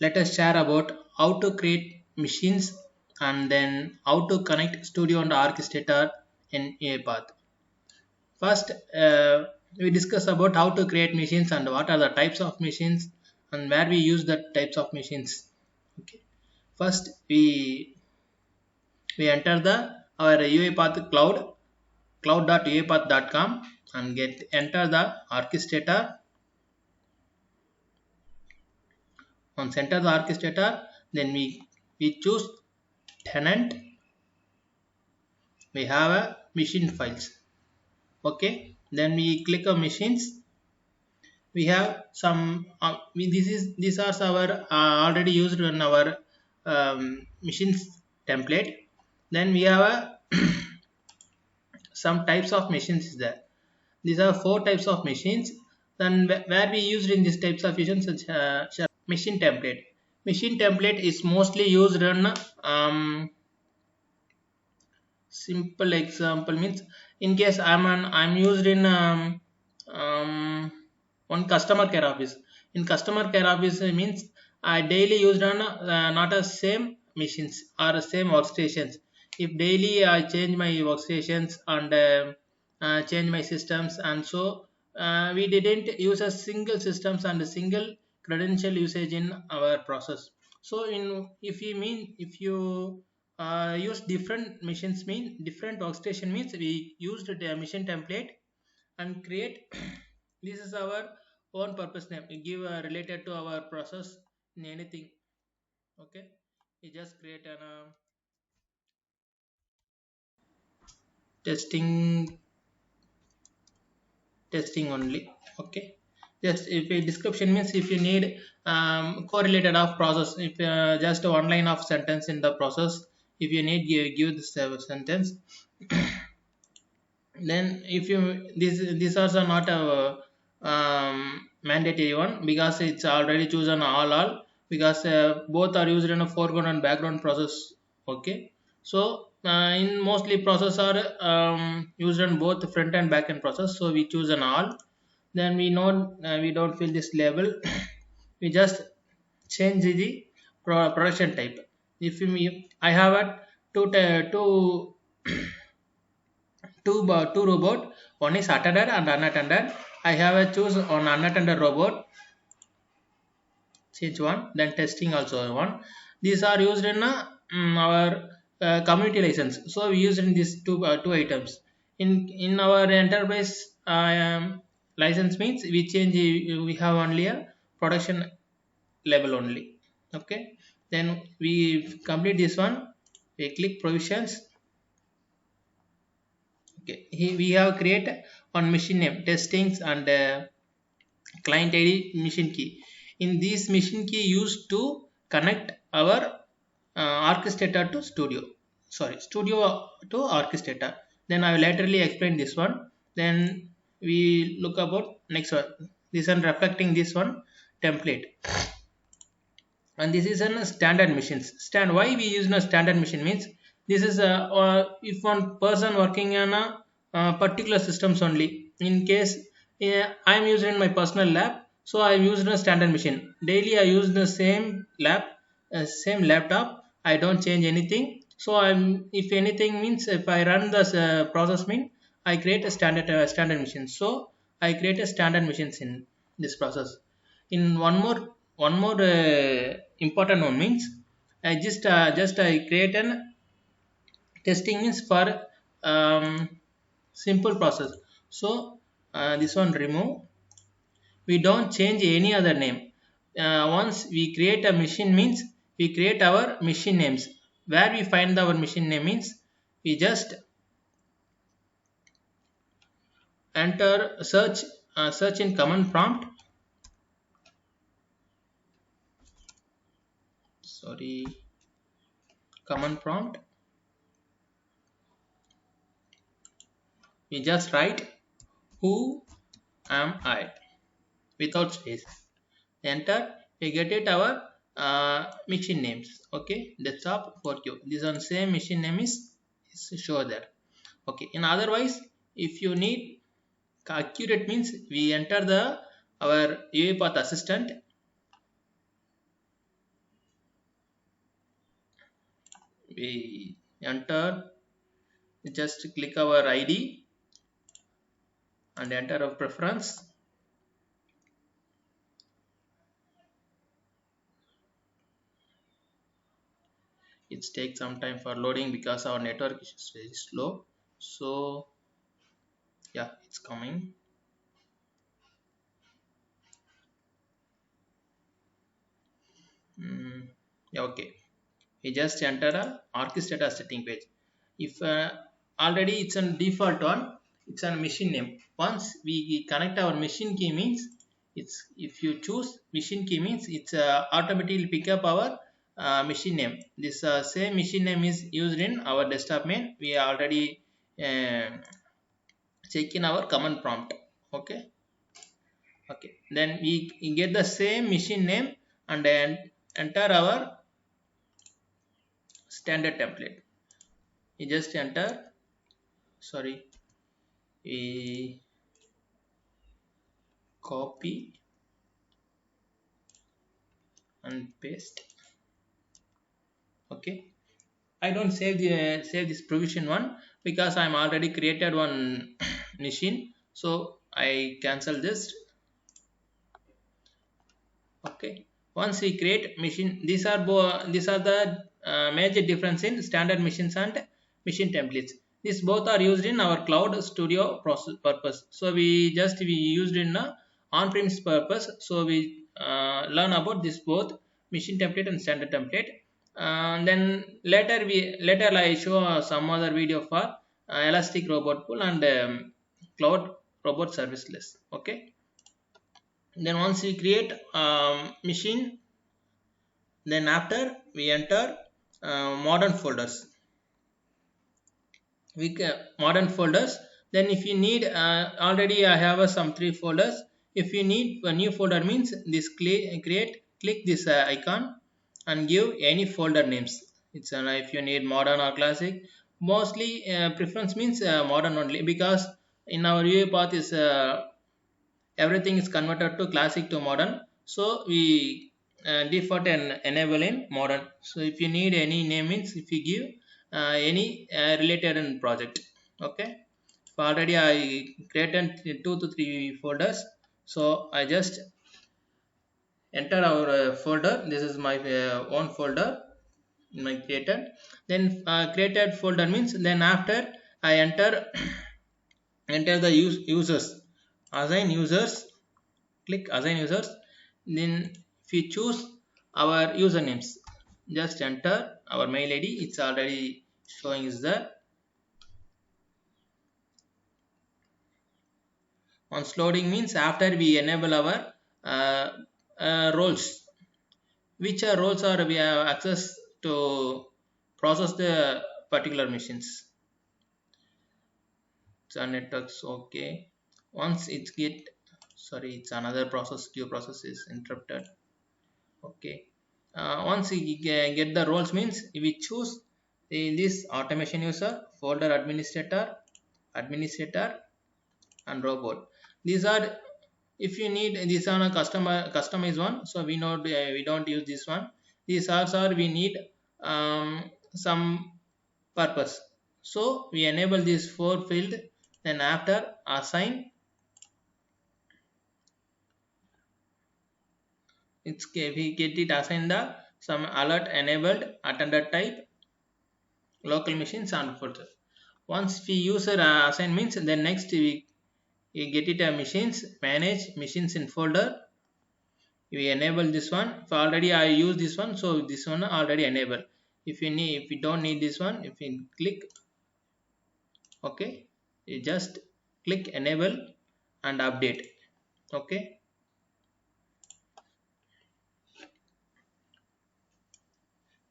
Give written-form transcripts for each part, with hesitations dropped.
let us share about how to create machines and then how to connect studio and orchestrator in Uipath. First, we discuss about how to create machines and what are the types of machines and where we use the types of machines. Okay. First, we enter the our Uipath cloud.uipath.com and get enter the orchestrator. Once enter the orchestrator, then we choose tenant. We have a machine files. Okay, then we click on machines. We have some these are our already used in our machines template. Then we have a some types of machines is there. These are four types of machines. Then where we used in these types of machines, machine template. Machine template is mostly used in simple example means in case I'm used in um, one customer care office. In customer care office means I daily used on not a same machines or same workstations. If daily I change my workstations and change my systems, and so we didn't use a single systems and a single credential usage in our process. So in if you use different machines mean different workstation means we used the machine template and create this is our own purpose name. We give related to our process in anything. Okay, we just create an testing only. Okay, just if a description means if you need correlated of process, if just one line of sentence in the process, if you need give this sentence. Then if you this also not a mandatory one because it's already chosen all because both are used in a foreground and background process. Okay, so in mostly process are used in both front and back end process, so we choose an all. Then we know we don't fill this label. We just change the production type. If I have a two two robot, one is attended and unattended. I have a choose on unattended robot, change one, then testing also one. These are used in our community license, so we use in these two items. In our enterprise license means we change, we have only a production level only. Okay, then we complete this one. We click provisions. Okay, we have create on machine name testings and client id machine key. In this machine key used to connect our orchestrator to studio, sorry, studio to orchestrator. Then I will laterally explain this one. Then we look about next one, this one reflecting this one template. And this is a standard machines stand. Why we use a standard machine means this is if one person working on a particular systems only. In case I am using my personal lab, so I use a standard machine daily. I use the same lab, same laptop. I don't change anything. So I'm, if anything means if I run this process mean I create a standard machine. So I create a standard machines in this process. In one more important one means I just I create an testing means for simple process. So this one remove. We don't change any other name. Once we create a machine means we create our machine names. Where we find our machine name means we just enter search in command prompt. Sorry, command prompt. We just write who am I without space. Enter. We get it our machine names. Okay, that's up for you. This one same machine name is show there. Okay, in otherwise if you need accurate means we enter the our UiPath assistant. we enter, just click our ID and enter a preference. It takes some time for loading because our network is very slow. So yeah, it's coming. Yeah, okay. We just enter a orchestrator setting page. If already it's a default one, it's a machine name. Once we connect our machine key means, it's, if you choose machine key means, it's automatically pick up our machine name. This same machine name is used in our desktop main. We already uh, check in our command prompt. Okay, okay, then we get the same machine name and then enter our standard template. You just enter, sorry, we copy and paste. Okay, I don't save this provision one because I'm already created one machine, so I cancel this. Okay, once we create machine, these are the major difference in standard machines and machine templates. These both are used in our cloud studio process purpose. So we used in on-premise purpose. So we learn about this both machine template and standard template. Then later I show some other video for elastic robot pool and cloud robot serviceless. Okay, then once we create machine, then after we enter modern folders. We can modern folders. Then if you need, already I have some 3 folders. If you need a new folder means, this click this icon and give any folder names. It's if you need modern or classic. Mostly preference means modern only, because in our Uipath is everything is converted to classic to modern. So we default and enable in modern. So if you need any name means, if you give any related in project. Okay, so already I created 2 to 3 folders, so I just enter our folder. This is my own folder my created. Then created folder means, then after I enter enter the users, assign users, click assign users. Then if we choose our usernames, just enter our mail id. It's already showing is there. Once loading means, after we enable our uh, roles, which roles are we have access to process the particular machines. So networks. Okay, once it get, sorry, it's another process, queue process is interrupted. Okay, once we get the roles means, we choose in this automation user, folder administrator and robot. These are, if you need, these are a customized one, so we know we don't use this one. These are we need some purpose, so we enable this 4 field. Then after assign, it's we get it assigned the some alert enabled attended type local machines and folder. Once we user assign means, then next we get it machines, manage machines in folder. We enable this one. So already I use this one, so this one already enable. If you need, if you don't need this one, if you click okay, you just click enable and update. Okay,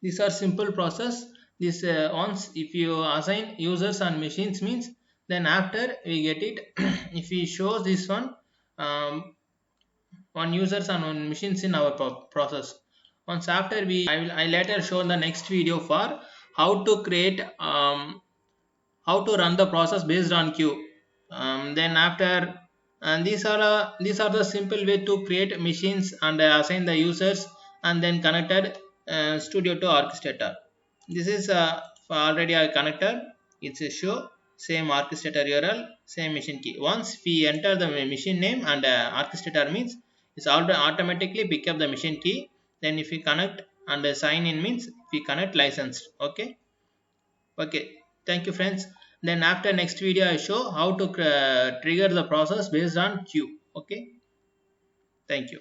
these are simple process. This once if you assign users and machines means, then after we get it if we show this one on users and on machines in our process. Once after I later show the next video for how to create how to run the process based on queue. Then after, and these are the simple way to create machines and assign the users and then connected studio to orchestrator. This is already a connector. It's a show same orchestrator URL, same machine key. Once we enter the machine name and orchestrator means it's automatically pick up the machine key. Then if we connect and sign in means we connect licensed. Okay. Okay, thank you friends. Then after next video I show how to trigger the process based on queue. Okay, thank you.